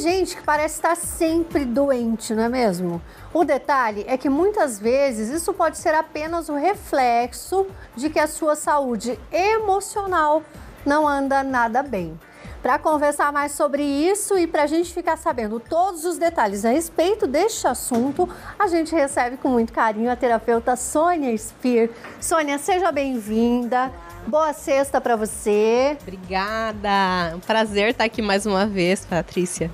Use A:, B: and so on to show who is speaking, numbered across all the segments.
A: gente que parece estar sempre doente, não é mesmo? O detalhe é que muitas vezes isso pode ser apenas o reflexo de que a sua saúde emocional não anda nada bem. Para conversar mais sobre isso e para a gente ficar sabendo todos os detalhes a respeito deste assunto, a gente recebe com muito carinho a terapeuta Sônia Spear. Sônia, seja bem-vinda. Boa sexta para você.
B: Obrigada. Um prazer estar aqui mais uma vez, Patrícia.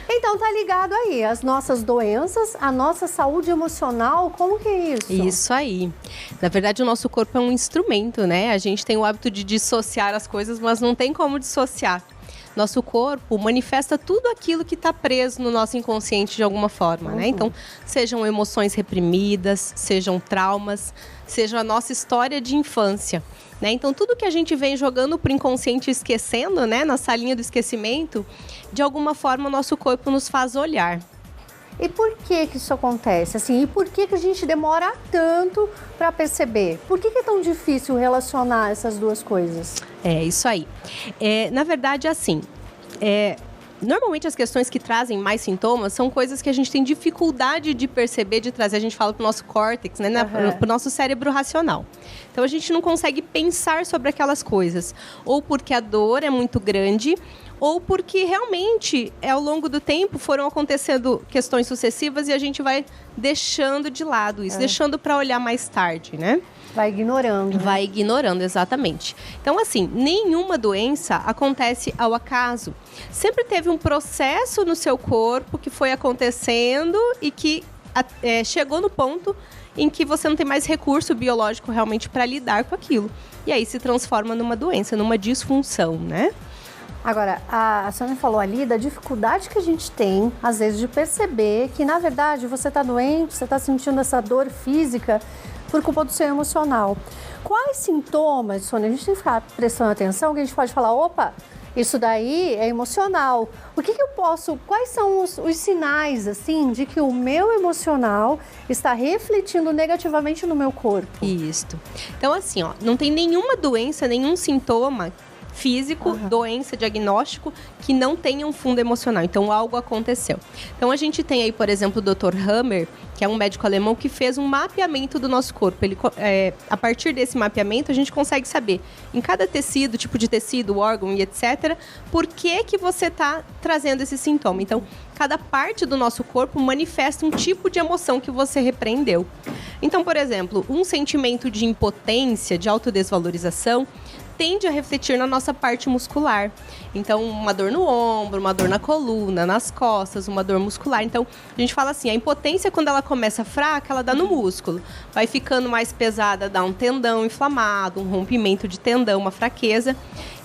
A: Então tá ligado aí, as nossas doenças, a nossa saúde emocional, como que é isso?
B: Isso aí. Na verdade, o nosso corpo é um instrumento, né? A gente tem o hábito de dissociar as coisas, mas não tem como dissociar. Nosso corpo manifesta tudo aquilo que está preso no nosso inconsciente de alguma forma, né? Então, sejam emoções reprimidas, sejam traumas, seja a nossa história de infância, né? Então, tudo que a gente vem jogando para o inconsciente e esquecendo, né? Na salinha do esquecimento, de alguma forma o nosso corpo nos faz olhar.
A: E por que isso acontece? Assim, e por que a gente demora tanto para perceber? Por que é tão difícil relacionar essas duas coisas?
B: É, isso aí. Na verdade, assim, normalmente as questões que trazem mais sintomas são coisas que a gente tem dificuldade de perceber, de trazer. A gente fala para o nosso córtex, né? Para o nosso cérebro racional. Então, a gente não consegue pensar sobre aquelas coisas. Ou porque a dor é muito grande, ou porque realmente, ao longo do tempo, foram acontecendo questões sucessivas e a gente vai deixando de lado isso, deixando para olhar mais tarde, né?
A: Vai ignorando.
B: Vai ignorando, exatamente. Então, assim, nenhuma doença acontece ao acaso. Sempre teve um processo no seu corpo que foi acontecendo e que chegou no ponto em que você não tem mais recurso biológico realmente para lidar com aquilo. E aí se transforma numa doença, numa disfunção, né?
A: Agora, a Sônia falou ali da dificuldade que a gente tem, às vezes, de perceber que, na verdade, você está doente, você está sentindo essa dor física por culpa do seu emocional. Quais sintomas, Sônia, a gente tem que ficar prestando atenção, que a gente pode falar, opa, isso daí é emocional. O que eu posso, quais são os sinais, assim, de que o meu emocional está refletindo negativamente no meu corpo?
B: Isso. Então, assim, ó, não tem nenhuma doença, nenhum sintoma físico, doença, diagnóstico, que não tenha um fundo emocional. Então, algo aconteceu. Então, a gente tem aí, por exemplo, o Dr. Hammer, que é um médico alemão que fez um mapeamento do nosso corpo. Ele, a partir desse mapeamento, a gente consegue saber, em cada tecido, tipo de tecido, órgão e etc., por que você está trazendo esse sintoma. Então, cada parte do nosso corpo manifesta um tipo de emoção que você repreendeu. Então, por exemplo, um sentimento de impotência, de autodesvalorização, tende a refletir na nossa parte muscular. Então, uma dor no ombro, uma dor na coluna, nas costas, uma dor muscular. Então, a gente fala assim, a impotência, quando ela começa fraca, ela dá no músculo. Vai ficando mais pesada, dá um tendão inflamado, um rompimento de tendão, uma fraqueza.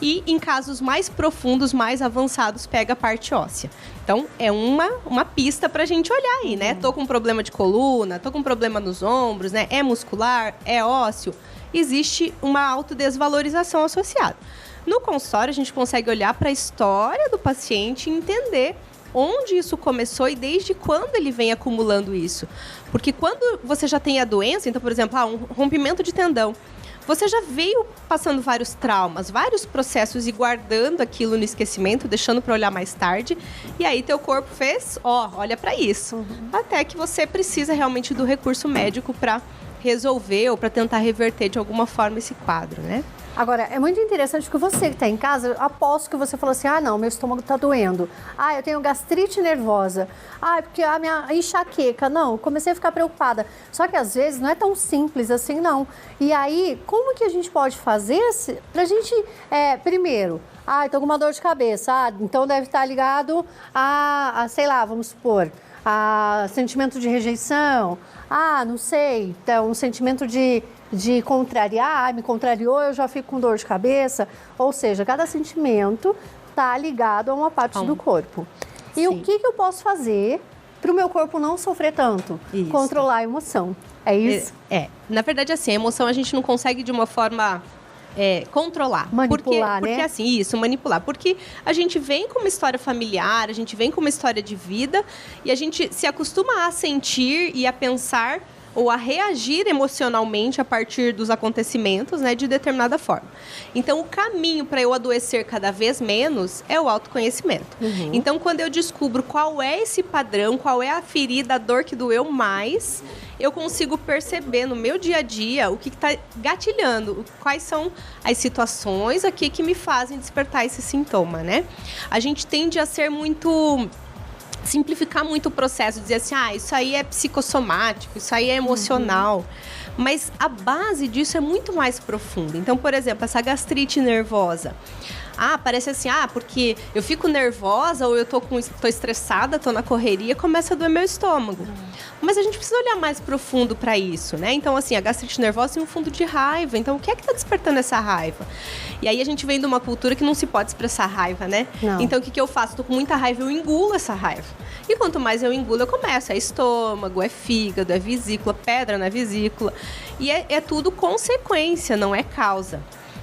B: E, em casos mais profundos, mais avançados, pega a parte óssea. Então, é uma pista pra gente olhar aí, né? Tô com problema de coluna, tô com problema nos ombros, né? É muscular, é ósseo. Existe uma autodesvalorização associada. No consultório, a gente consegue olhar para a história do paciente e entender onde isso começou e desde quando ele vem acumulando isso. Porque quando você já tem a doença, então, por exemplo, um rompimento de tendão, você já veio passando vários traumas, vários processos e guardando aquilo no esquecimento, deixando para olhar mais tarde. E aí teu corpo fez, olha para isso. Até que você precisa realmente do recurso médico para resolver ou para tentar reverter de alguma forma esse quadro, né?
A: Agora, é muito interessante porque você que está em casa, eu aposto que você falou assim, não, meu estômago está doendo. Eu tenho gastrite nervosa. É porque a minha enxaqueca. Não, comecei a ficar preocupada. Só que às vezes não é tão simples assim, não. E aí, como que a gente pode fazer para a gente, primeiro, estou com uma dor de cabeça. Então deve estar ligado sei lá, vamos supor, a sentimento de rejeição. Não sei, então um sentimento de contrariar, me contrariou, eu já fico com dor de cabeça. Ou seja, cada sentimento está ligado a uma parte do corpo. E o que eu posso fazer para o meu corpo não sofrer tanto?
B: Isso.
A: Controlar a emoção. É isso?
B: Na verdade, assim, a emoção a gente não consegue de uma forma controlar.
A: Manipular,
B: porque
A: né?
B: Assim, isso, manipular. Porque a gente vem com uma história familiar, a gente vem com uma história de vida e a gente se acostuma a sentir e a pensar ou a reagir emocionalmente a partir dos acontecimentos, né, de determinada forma. Então, o caminho para eu adoecer cada vez menos é o autoconhecimento. Então, quando eu descubro qual é esse padrão, qual é a ferida, a dor que doeu mais, eu consigo perceber no meu dia a dia o que está gatilhando, quais são as situações aqui que me fazem despertar esse sintoma, né? A gente tende a ser simplificar muito o processo, dizer assim, isso aí é psicossomático, isso aí é emocional. Mas a base disso é muito mais profunda. Então, por exemplo, essa gastrite nervosa. Parece assim, porque eu fico nervosa ou eu tô estressada, tô na correria, começa a doer meu estômago. Mas a gente precisa olhar mais profundo para isso, né? Então, assim, a gastrite nervosa tem um fundo de raiva. Então, o que é que tá despertando essa raiva? E aí, a gente vem de uma cultura que não se pode expressar raiva, né?
A: Não.
B: Então, o que eu faço? Tô com muita raiva, eu engulo essa raiva. E quanto mais eu engulo, eu começo. É estômago, é fígado, é vesícula, pedra na vesícula. E é tudo consequência, não é causa.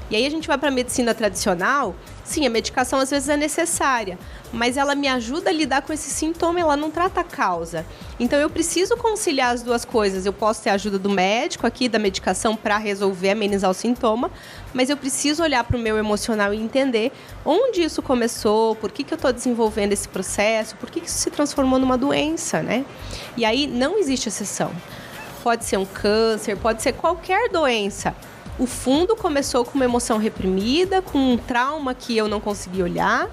B: E aí a gente vai para a medicina tradicional, sim, a medicação às vezes é necessária, mas ela me ajuda a lidar com esse sintoma, ela não trata a causa. Então eu preciso conciliar as duas coisas. Eu posso ter a ajuda do médico aqui, da medicação, para resolver, amenizar o sintoma, mas eu preciso olhar para o meu emocional e entender onde isso começou, por que eu estou desenvolvendo esse processo, por que isso se transformou numa doença, né? E aí não existe exceção. Pode ser um câncer, pode ser qualquer doença. O fundo começou com uma emoção reprimida, com um trauma que eu não consegui olhar,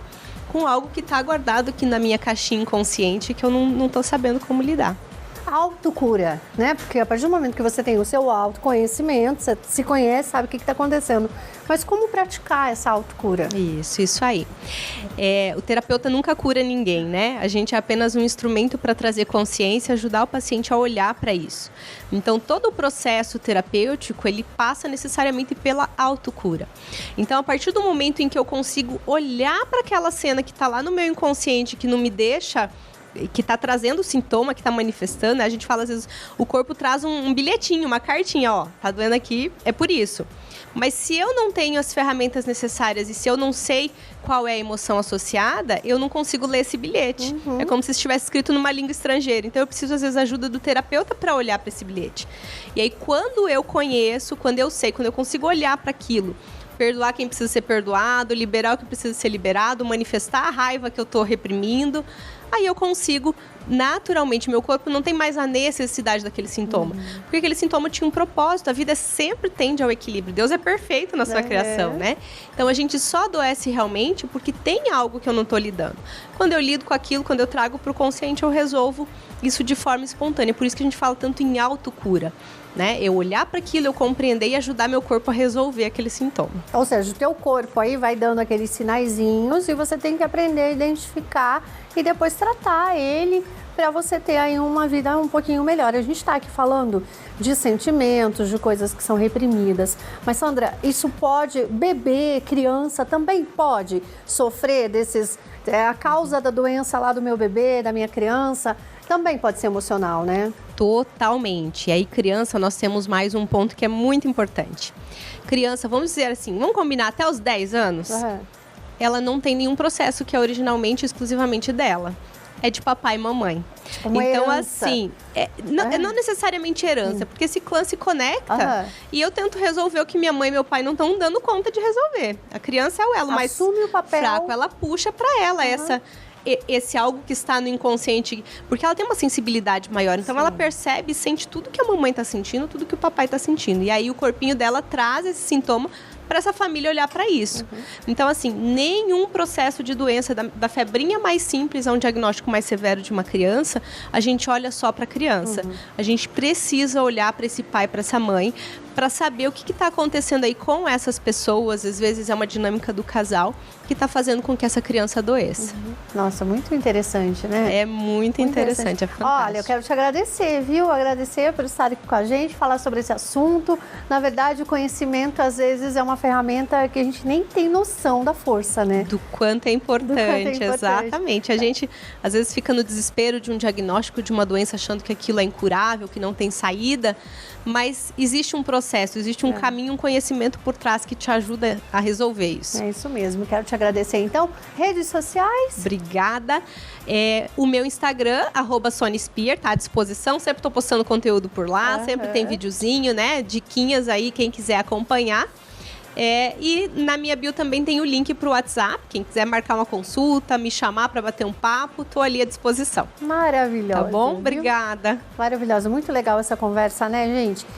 B: com algo que está guardado aqui na minha caixinha inconsciente que eu não estou sabendo como lidar.
A: Autocura, né? Porque a partir do momento que você tem o seu autoconhecimento, você se conhece, sabe o que está acontecendo. Mas como praticar essa autocura?
B: Isso aí. O terapeuta nunca cura ninguém, né? A gente é apenas um instrumento para trazer consciência, ajudar o paciente a olhar para isso. Então, todo o processo terapêutico, ele passa necessariamente pela autocura. Então, a partir do momento em que eu consigo olhar para aquela cena que está lá no meu inconsciente, que não me deixa, que está trazendo o sintoma, que está manifestando, né? A gente fala às vezes, o corpo traz um bilhetinho, uma cartinha, tá doendo aqui, é por isso. Mas se eu não tenho as ferramentas necessárias e se eu não sei qual é a emoção associada, eu não consigo ler esse bilhete. É como se estivesse escrito numa língua estrangeira. Então eu preciso às vezes da ajuda do terapeuta para olhar para esse bilhete. E aí quando eu conheço, quando eu sei, quando eu consigo olhar para aquilo, perdoar quem precisa ser perdoado, liberar o que precisa ser liberado, manifestar a raiva que eu estou reprimindo, aí eu consigo, naturalmente, meu corpo não tem mais a necessidade daquele sintoma. Porque aquele sintoma tinha um propósito, a vida sempre tende ao equilíbrio. Deus é perfeito na sua criação, né? Então, a gente só adoece realmente porque tem algo que eu não estou lidando. Quando eu lido com aquilo, quando eu trago para o consciente, eu resolvo isso de forma espontânea. Por isso que a gente fala tanto em autocura, né? Eu olhar para aquilo, eu compreender e ajudar meu corpo a resolver aquele sintoma.
A: Ou seja, o teu corpo aí vai dando aqueles sinaizinhos e você tem que aprender a identificar e depois tratar ele para você ter aí uma vida um pouquinho melhor. A gente está aqui falando de sentimentos, de coisas que são reprimidas. Mas, Sandra, isso pode, bebê, criança, também pode sofrer desses... a causa da doença lá do meu bebê, da minha criança, também pode ser emocional, né?
B: Totalmente. E aí, criança, nós temos mais um ponto que é muito importante. Criança, vamos dizer assim, vamos combinar até os 10 anos? Ela não tem nenhum processo que é originalmente, exclusivamente dela. É de papai e mamãe.
A: Tipo uma
B: então,
A: herança.
B: assim, não necessariamente herança, porque esse clã se conecta e eu tento resolver o que minha mãe e meu pai não estão dando conta de resolver. A criança é o elo mais
A: o papel
B: fraco, ela puxa para ela esse algo que está no inconsciente, porque ela tem uma sensibilidade maior, então ela percebe e sente tudo que a mamãe está sentindo, tudo que o papai está sentindo. E aí o corpinho dela traz esse sintoma para essa família olhar para isso. Então, assim, nenhum processo de doença, da febrinha mais simples a um diagnóstico mais severo de uma criança, a gente olha só para a criança. A gente precisa olhar para esse pai, para essa mãe, para saber o que está acontecendo aí com essas pessoas. Às vezes é uma dinâmica do casal que está fazendo com que essa criança adoeça.
A: Nossa, muito interessante, né?
B: É muito interessante, é fantástico.
A: Olha, eu quero te agradecer, viu? Agradecer por estar aqui com a gente, falar sobre esse assunto. Na verdade, o conhecimento, às vezes, é uma ferramenta que a gente nem tem noção da força, né?
B: Do quanto é importante, exatamente. A gente, às vezes, fica no desespero de um diagnóstico de uma doença, achando que aquilo é incurável, que não tem saída, mas existe um processo processo, existe um caminho, um conhecimento por trás que te ajuda a resolver isso.
A: É isso mesmo, quero te agradecer. Então, redes sociais?
B: Obrigada. O meu Instagram, @SoniaSpear, tá à disposição. Sempre tô postando conteúdo por lá, sempre tem videozinho, né? Diquinhas aí, quem quiser acompanhar. E na minha bio também tem o link pro WhatsApp. Quem quiser marcar uma consulta, me chamar para bater um papo, tô ali à disposição.
A: Maravilhosa.
B: Tá bom?
A: Viu?
B: Obrigada.
A: Maravilhosa. Muito legal essa conversa, né, gente?